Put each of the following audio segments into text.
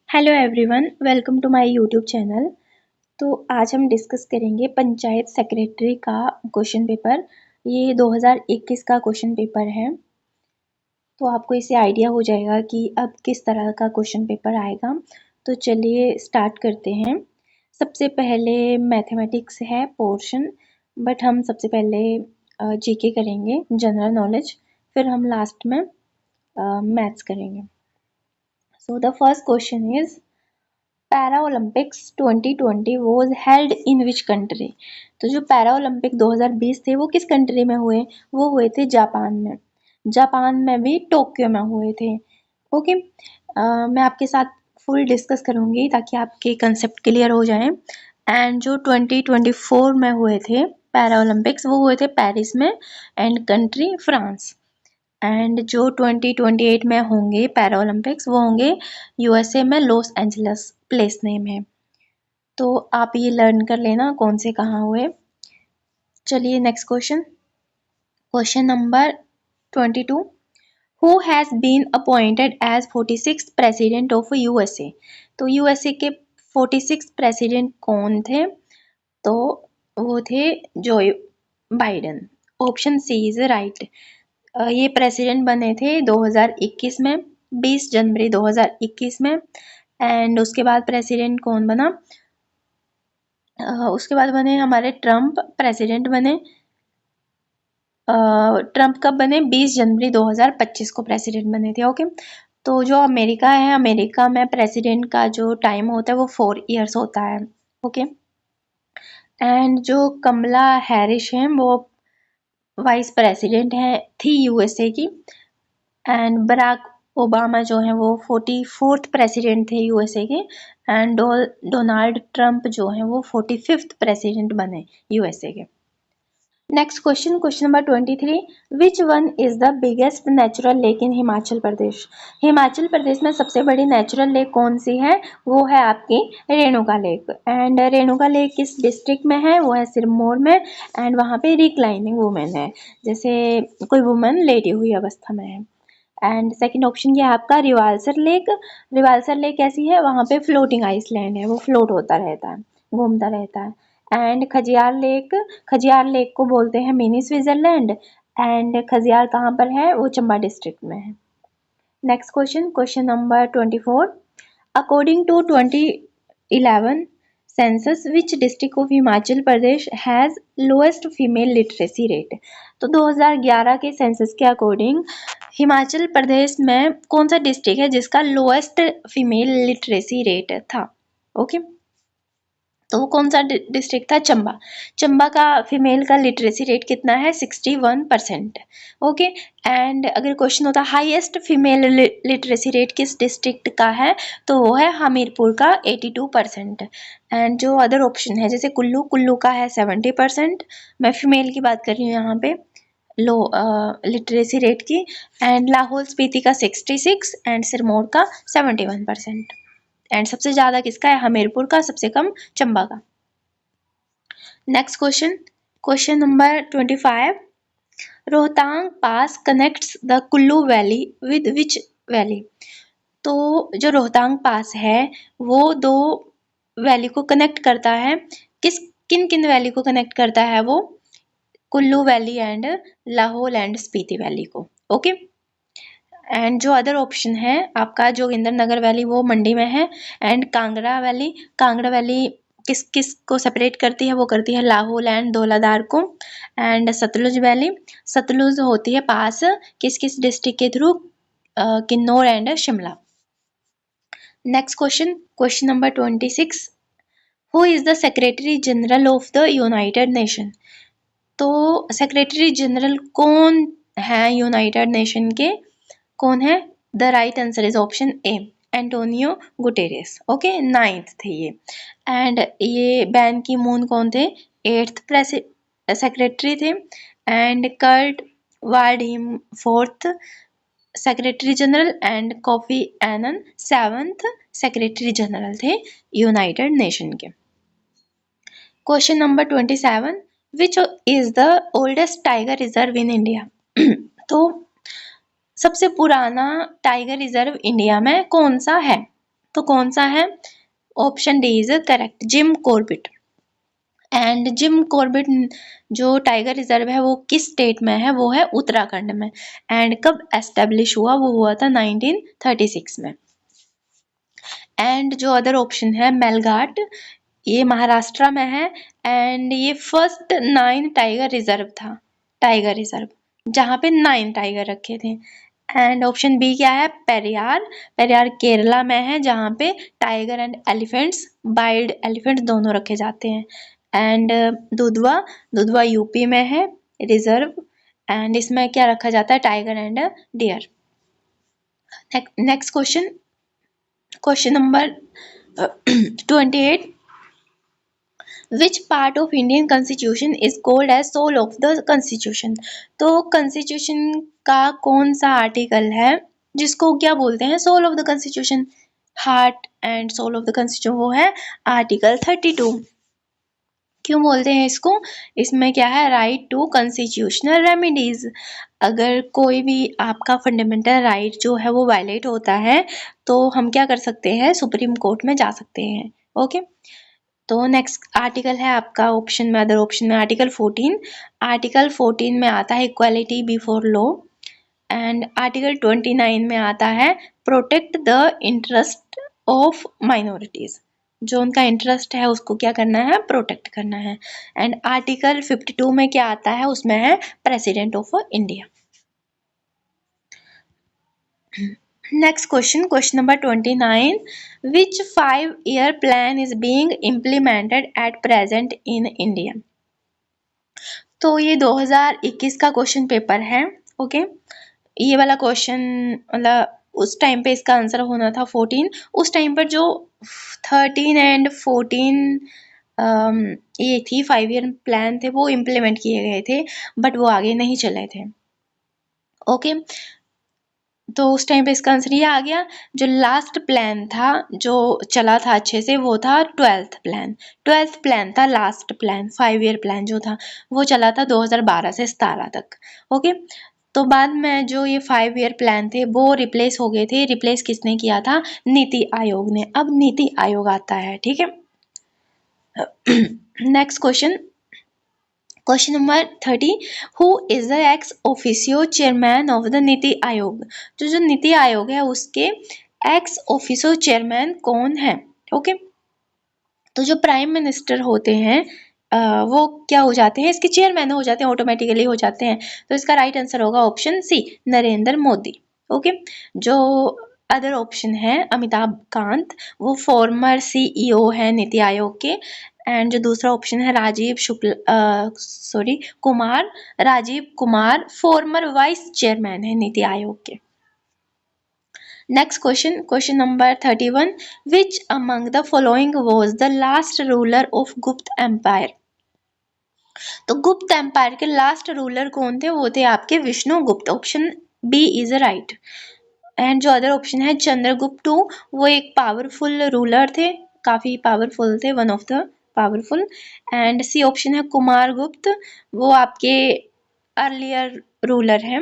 Hello everyone, welcome to my YouTube channel. तो आज हम डिस्कस करेंगे पंचायत सेक्रेटरी का क्वेश्चन पेपर। ये 2021 का क्वेश्चन पेपर है। तो आपको इससे आइडिया हो जाएगा कि अब किस तरह का क्वेश्चन पेपर आएगा। तो चलिए स्टार्ट करते हैं। सबसे पहले मैथमेटिक्स है पोर्शन, बट हम सबसे पहले जीके करेंगे, जनरल नॉलेज। फिर हम लास्ट में मैथ्स करेंगे। So the first question is para Olympics 2020 was held in which country. तो जो पैरा ओलंपिक 2020 थे वो किस कंट्री में हुए? वो हुए थे जापान में। जापान में भी टोक्यो में हुए थे। ओके, मैं आपके साथ फुल डिस्कस करूंगी ताकि आपके कंसेप्ट क्लियर हो जाए। एंड जो 2024 में हुए थे पैरा ओलंपिक्स वो हुए थे पेरिस में एंड कंट्री फ्रांस। एंड जो 2028 में होंगे पैरा ओलंपिक्स वो होंगे यूएसए में, लॉस एंजलस प्लेस नेम है। तो आप ये लर्न कर लेना कौन से कहाँ हुए। चलिए next question, question number 22। Who has been appointed as 46th president of USA. तो यूएसए के 46 प्रेसिडेंट कौन थे? तो वो थे Joe Biden. Option C is right. ये प्रेसिडेंट बने थे 2021 में, 20 जनवरी 2021 में। एंड उसके बाद प्रेसिडेंट कौन बना? उसके बाद बने हमारे ट्रम्प प्रेसिडेंट बने। ट्रम्प कब बने? 20 जनवरी 2025 को प्रेसिडेंट बने थे। ओके, तो जो अमेरिका है, अमेरिका में प्रेसिडेंट का जो टाइम होता है वो 4 इयर्स होता है। ओके, एंड जो कमला हैरिस है वो वाइस प्रेसिडेंट है थी यूएसए की। एंड बराक ओबामा जो है वो 44th प्रेसिडेंट थे यूएसए के। एंड डोनाल्ड ट्रंप जो है वो 45th प्रेसिडेंट बने यूएसए के। Next question, question number 23। Which one is the biggest natural lake in Himachal Pradesh. Himachal Pradesh में सबसे बड़ी नेचुरल लेक कौन सी है? वो है आपकी Renuka lake. And Renuka lake किस डिस्ट्रिक्ट में है? वो है सिरमौर में। एंड वहाँ पे रिक्लाइनिंग वुमेन है, जैसे कोई वुमेन लेटी हुई अवस्था में है। एंड सेकंड ऑप्शन ये आपका रिवाल्सर लेक। रिवाल्सर लेक कैसी है? वहाँ पे फ्लोटिंग आइसलैंड है, वो फ्लोट होता रहता है, घूमता रहता है। And Khajjiar lake, Khajjiar lake को बोलते हैं मिनी स्विट्जरलैंड। एंड खजियार कहाँ पर है? वो चंबा डिस्ट्रिक्ट में है। Next question, question number 24। According to 2011 census which district of Himachal Pradesh has lowest female literacy rate. तो 2011 के सेंसस के अकॉर्डिंग हिमाचल प्रदेश में कौन सा डिस्ट्रिक्ट है जिसका लोएस्ट फीमेल लिटरेसी रेट था? ओके, तो वो कौन सा डिस्ट्रिक्ट था? चंबा। चंबा का फीमेल का लिटरेसी रेट कितना है? 61%। ओके, एंड अगर क्वेश्चन होता हाईएस्ट फीमेल लिटरेसी रेट किस डिस्ट्रिक्ट का है, तो वो है हमीरपुर का 82%। एंड जो अदर ऑप्शन है जैसे कुल्लू, कुल्लू का है 70%। मैं फीमेल की बात कर रही हूँ यहाँ पे लो लिटरेसी रेट की। एंड लाहौल स्पीति का 66 एंड सिरमौर का 71%। एंड सबसे ज्यादा किसका है? हमीरपुर का, सबसे कम चंबा का। Next question, question number 25। Rohtang pass connects the Kullu valley with which valley. तो जो रोहतांग पास है वो दो वैली को कनेक्ट करता है। किन किन वैली को कनेक्ट करता है वो? Kullu valley and Lahaul and Spiti valley को। ओके, एंड जो अदर ऑप्शन है आपका जोगिंदरनगर वैली वो मंडी में है। And Kangra valley, Kangra valley किस किस को सेपरेट करती है? वो करती है लाहौल एंड धौलाधार को। एंड सतलुज वैली, सतलुज होती है पास किस किस डिस्ट्रिक्ट के through? Kinnaur and Shimla. Next question, question number 26। Who is the secretary general of the United nation. तो सेक्रेटरी जनरल कौन है यूनाइटेड नेशन के? कौन है? The right answer is option A, Antonio Guterres. Okay, 9th थे ये। एंड ये बैन की मून कौन थे? 8th सेक्रेटरी थे। And Kurt Waldheim 4th secretary general. And Kofi Annan 7th secretary general थे यूनाइटेड नेशन के। Question number 27। Which is the oldest tiger reserve in India. तो सबसे पुराना टाइगर रिजर्व इंडिया में कौन सा है? तो कौन सा है? Option D is correct, Jim Corbett. And Jim Corbett जो टाइगर रिजर्व है वो किस स्टेट में है? वो है उत्तराखंड में। एंड कब एस्टेब्लिश हुआ? वो हुआ था 1936 में। एंड जो अदर ऑप्शन है मेलघाट, ये महाराष्ट्र में है। एंड ये फर्स्ट 9 टाइगर रिजर्व था, टाइगर रिजर्व जहाँ पे 9 टाइगर रखे थे। एंड ऑप्शन बी क्या है? पेरियार, पेरियार केरला में है जहाँ पे tiger and elephants, wild elephants दोनों रखे जाते हैं। एंड दुधवा, दुधवा यूपी में है रिजर्व। एंड इसमें क्या रखा जाता है? Tiger and deer. Next question, question number 28, which part of Indian constitution is called as soul of the constitution? तो कॉन्स्टिट्यूशन का कौन सा आर्टिकल है जिसको क्या बोलते हैं? Soul of the constitution. Heart and soul of the constitution वो है आर्टिकल 32। क्यों बोलते हैं इसको? इसमें क्या है? Right to constitutional remedies. अगर कोई भी आपका फंडामेंटल राइट जो है वो वायलेट होता है तो हम क्या कर सकते हैं? सुप्रीम कोर्ट में जा सकते हैं। ओके, तो नेक्स्ट आर्टिकल है आपका ऑप्शन में, अदर ऑप्शन में आर्टिकल 14। आर्टिकल 14 में आता है equality before law. And article 29 में आता है protect the interest of minorities, जो उनका इंटरेस्ट है उसको क्या करना है? प्रोटेक्ट करना है। एंड आर्टिकल 52 में क्या आता है? उसमें है president of India. Next question, question number 29, which 5-year plan is being implemented at present in India? तो ये 2021 का क्वेश्चन पेपर है। ओके, ये वाला क्वेश्चन मतलब उस टाइम पे इसका आंसर होना था 14। उस टाइम पर जो 13 एंड 14 ये थी 5-year प्लान थे वो इम्प्लीमेंट किए गए थे, बट वो आगे नहीं चले थे। ओके, तो उस टाइम पे इसका आंसर ये आ गया। जो लास्ट प्लान था जो चला था अच्छे से वो था 12th प्लान। 12th प्लान था लास्ट प्लान, 5-year प्लान जो था वो चला था 2012 से 17 तक। ओके, तो बाद में जो ये 5-year प्लान थे वो रिप्लेस हो गए थे। रिप्लेस किसने किया था? नीति आयोग ने। अब नीति आयोग आता है, ठीक है। Next question, question number 30, who is the ex officio chairman of the NITI Aayog? तो जो नीति आयोग है उसके एक्स ऑफिशियो चेयरमैन कौन है? ओके, तो जो प्राइम मिनिस्टर होते हैं वो क्या हो जाते हैं? इसके चेयरमैन हो जाते हैं, ऑटोमेटिकली हो जाते हैं। तो इसका राइट आंसर होगा option C, Narendra Modi. Okay, जो अदर ऑप्शन है अमिताभ कांत, वो फॉर्मर सीईओ है नीति आयोग के। एंड जो दूसरा ऑप्शन है Kumar, Rajiv Kumar, former vice chairman है नीति आयोग के। Next question, question number 31, which among the following was the last ruler of Gupta empire? तो गुप्त एम्पायर के लास्ट रूलर कौन थे? वो थे आपके Vishnugupta. Option B is right. And जो अदर ऑप्शन है चंद्रगुप्त, वो एक पावरफुल रूलर थे, काफी पावरफुल थे, one of the powerful. And C option है कुमार गुप्त, वो आपके अर्लियर रूलर है।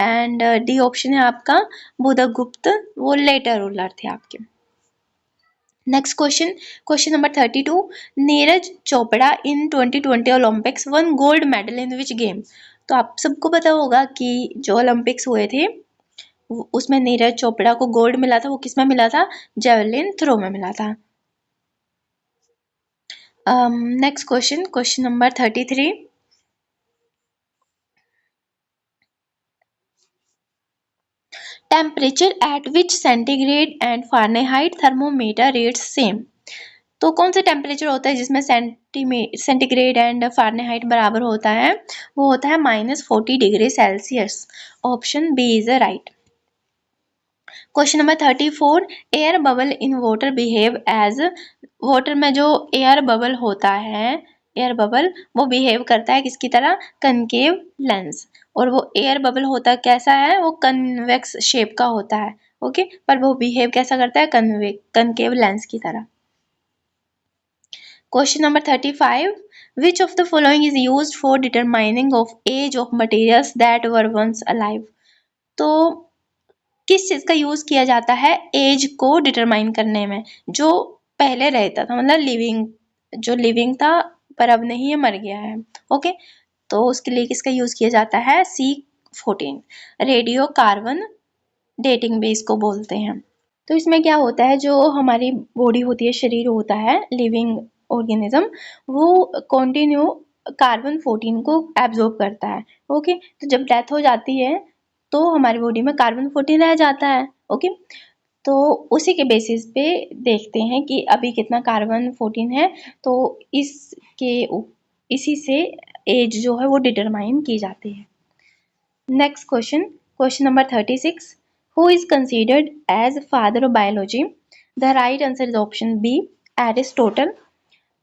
एंड डी ऑप्शन है आपका बुधगुप्त, वो लेटर रूलर थे आपके। Next question, question number 32, Neeraj Chopra in 2020 Olympics won gold medal in which game? तो आप सबको पता होगा कि जो ओलंपिक्स हुए थे उसमें नीरज चोपड़ा को गोल्ड मिला था। वो किसमें मिला था? जेवलिन थ्रो में मिला था। Next question, question number 33, temperature at which centigrade and Fahrenheit thermometer reads same? तो कौन सा टेम्परेचर होता है जिसमें सेंटीग्रेड एंड फारेनहाइट बराबर होता है? वो होता है -40°C। Option B is right. Question number 34, air bubble in water behave as? Water में जो एयर बबल होता है, एयर बबल वो बिहेव करता है किसकी तरह? Concave lens. और वो एयर बबल होता कैसा है? वो कन्वेक्स शेप का होता है। ओके, पर वो बिहेव कैसा करता है? कनकेव लेंस की तरह। Question number 35, which of the following is used for determining of age of materials that were once alive? तो किस चीज का यूज किया जाता है एज को डिटरमाइन करने में, जो पहले रहता था, मतलब जो लिविंग था पर अब नहीं है, मर गया है। ओके, तो उसके लिए किसका यूज किया जाता है C14, रेडियो कार्बन डेटिंग भी इसको बोलते हैं। तो इसमें क्या होता है, जो हमारी बॉडी होती है, शरीर होता है, लिविंग ऑर्गेनिज्म, वो कंटिन्यू कार्बन 14 को एब्जॉर्ब करता है। ओके, तो जब डेथ हो जाती है तो हमारी बॉडी में कार्बन 14 रह जाता है। ओके, तो उसी के बेसिस पे देखते हैं कि अभी कितना कार्बन 14 है, तो इसी से एज जो है वो डिटरमाइन की जाती है। Next question, question number 36, who is considered as father of biology? The right answer is option B, Aristotle.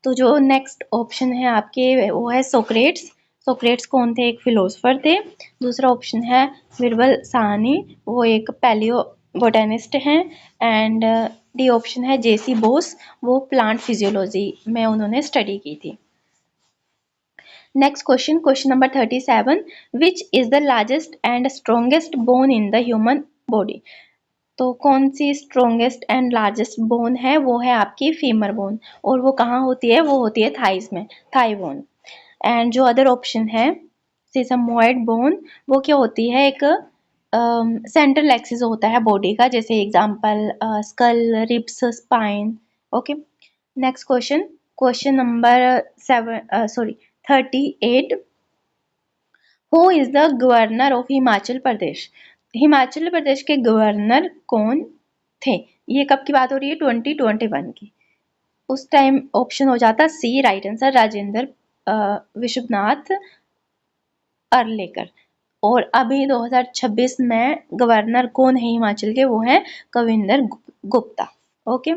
तो जो नेक्स्ट ऑप्शन है आपके वो है सोक्रेट्स। सोक्रेट्स कौन थे? एक फिलोसफर थे। दूसरा ऑप्शन है बिरबल साहनी, वो एक पैलियो बोटेनिस्ट हैं। एंड डी ऑप्शन है जेसी बोस, वो प्लांट फिजियोलॉजी में उन्होंने स्टडी की थी। Next question, question number 37, which is the largest and strongest bone in the human body? तो कौन सी स्ट्रॉन्गेस्ट एंड लार्जेस्ट बोन है? वो है आपकी फीमर बोन, और वो कहाँ होती है? वो होती है थाइस में, थाई बोन। एंड जो अदर ऑप्शन है सिसमोइड बोन, वो क्या होती है? एक सेंट्रल एक्सिस होता है बॉडी का, जैसे example skull, ribs, spine. Okay, next question, question number 38, who is the governor of Himachal Pradesh? Himachal Pradesh के गवर्नर कौन थे? ये कब की बात हो रही है? 2021 की। उस टाइम ऑप्शन हो जाता सी, राइट आंसर, राजेंद्र विश्वनाथ अर्लेकर। और अभी 2026 में गवर्नर कौन है हिमाचल के? वो है Kavinder Gupta. Okay,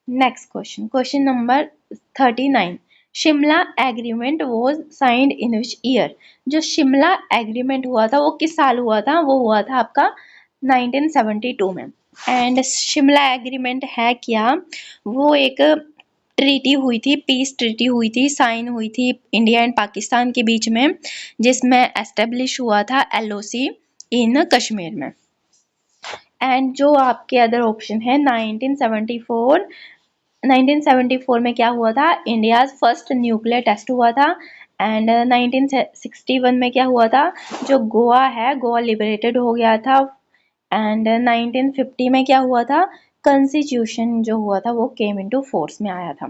next question, question number 39, Shimla agreement was signed in which year? जो शिमला एग्रीमेंट हुआ था वो किस साल हुआ था? वो हुआ था आपका 1972 में। एंड शिमला एग्रीमेंट है क्या? वो एक ट्रीटी हुई थी, पीस ट्रीटी हुई थी, साइन हुई थी इंडिया एंड पाकिस्तान के बीच में, जिसमें एस्टेब्लिश हुआ था LOC इन कश्मीर में। एंड जो आपके अदर ऑप्शन है 1974 में क्या हुआ था? इंडिया फर्स्ट न्यूक्लियर टेस्ट हुआ था। एंड 1961 में क्या हुआ था? जो गोवा है, गोवा लिबरेटेड हो गया था। एंड 1950 में क्या हुआ था? कॉन्स्टिट्यूशन जो हुआ था वो केम इनटू फोर्स में आया था।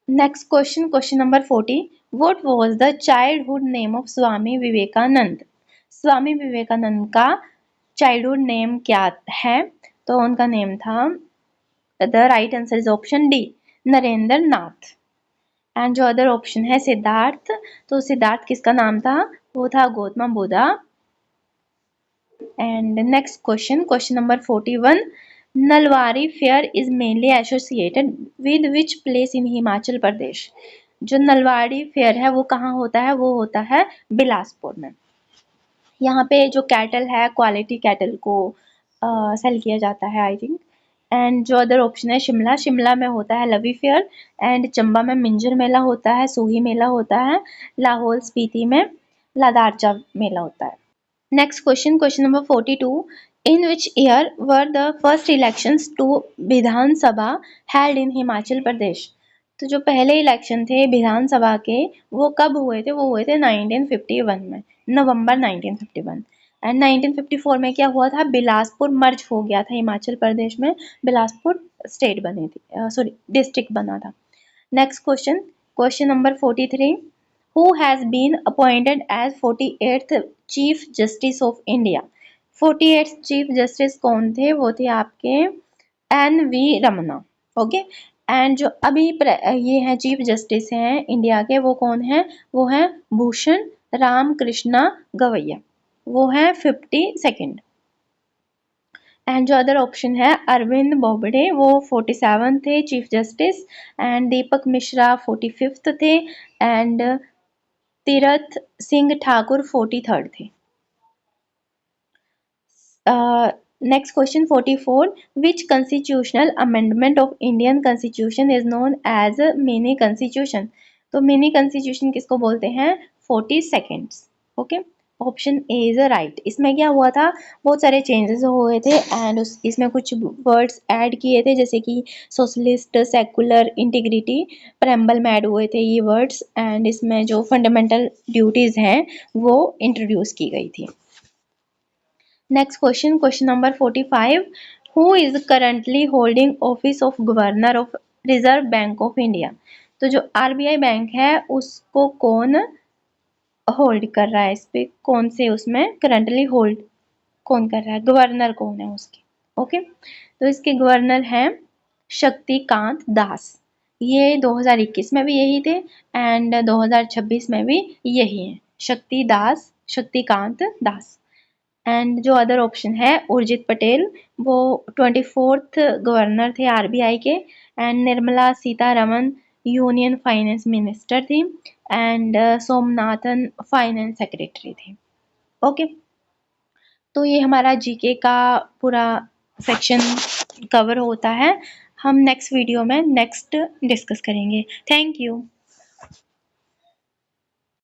Next question, question number 40, what was the childhood name of Swami Vivekananda? Swami Vivekananda का चाइल्डहुड नेम क्या है? तो उनका नेम था, the right answer is option D, Narendra Nath. And जो अदर ऑप्शन है सिद्धार्थ, तो सिद्धार्थ किसका नाम था? वो था Gautam Buddha. And next question, question number 41, Nalwari fair is mainly associated with which place in Himachal Pradesh? जो नलवाड़ी फेयर है वो कहाँ होता है? वो होता है बिलासपुर में। यहाँ पे जो कैटल है, क्वालिटी कैटल को सेल किया जाता है आई थिंक। एंड जो अदर ऑप्शन है शिमला, शिमला में होता है लवी फेयर। एंड चंबा में मिंजर मेला होता है, सूही मेला होता है। लाहौल स्पीति में लादारचा मेला होता है। Next question, question number 42, in which year were the first elections to Vidhan Sabha held in Himachal Pradesh? तो जो पहले इलेक्शन थे विधानसभा के वो कब हुए थे? वो हुए थे 1951 में, नवंबर 1951। एंड 1954 में क्या हुआ था? बिलासपुर मर्ज हो गया था हिमाचल प्रदेश में, बिलासपुर स्टेट बनी थी, सॉरी डिस्ट्रिक्ट बना था। Next question, question number 43, who has been appointed as 48th chief justice of India? 48th chief justice कौन थे? वो थे आपके NV रमन्ना। ओके, एंड जो अभी ये हैं चीफ जस्टिस हैं इंडिया के, वो कौन है? वो है भूषण राम कृष्णा गवैया, वो है 52nd। एंड जो अदर ऑप्शन है अरविंद बोबडे, वो 47 थे chief justice. And Deepak Mishra 45th थे। एंड तीरथ सिंह ठाकुर 43rd थे। Next question 44, which constitutional amendment of Indian constitution is known as mini constitution? तो मिनी कॉन्स्टिट्यूशन किसको बोलते हैं? 42nd। Okay, option A is right. इसमें क्या हुआ था, बहुत सारे चेंजेस हुए थे एंड इसमें कुछ वर्ड्स ऐड किए थे, जैसे कि सोशलिस्ट, सेकुलर, इंटीग्रिटी, प्रेम्बल में ऐड हुए थे ये वर्ड्स, एंड इसमें जो फंडामेंटल ड्यूटीज हैं वो इंट्रोड्यूस की गई थी। Next question, question number 45, who is currently holding office of governor of reserve bank of India. तो जो आरबीआई बैंक है उसको कौन होल्ड कर रहा है, इस पे कौन से उसमें करंटली होल्ड कौन कर रहा है, गवर्नर कौन है उसके। ओके, तो इसके गवर्नर हैं शक्तिकांत दास। ये 2021 में भी यही थे एंड 2026 में भी यही है, शक्तिकांत दास। एंड जो अदर ऑप्शन है उर्जित पटेल, वो 24th गवर्नर थे आरबीआई के, and Nirmala Sitharaman union finance minister थी, एंड सोमनाथन फाइनेंस सेक्रेटरी थी। ओके, तो ये हमारा जीके का पूरा सेक्शन कवर होता है। हम नेक्स्ट वीडियो में नेक्स्ट डिस्कस करेंगे। Thank you.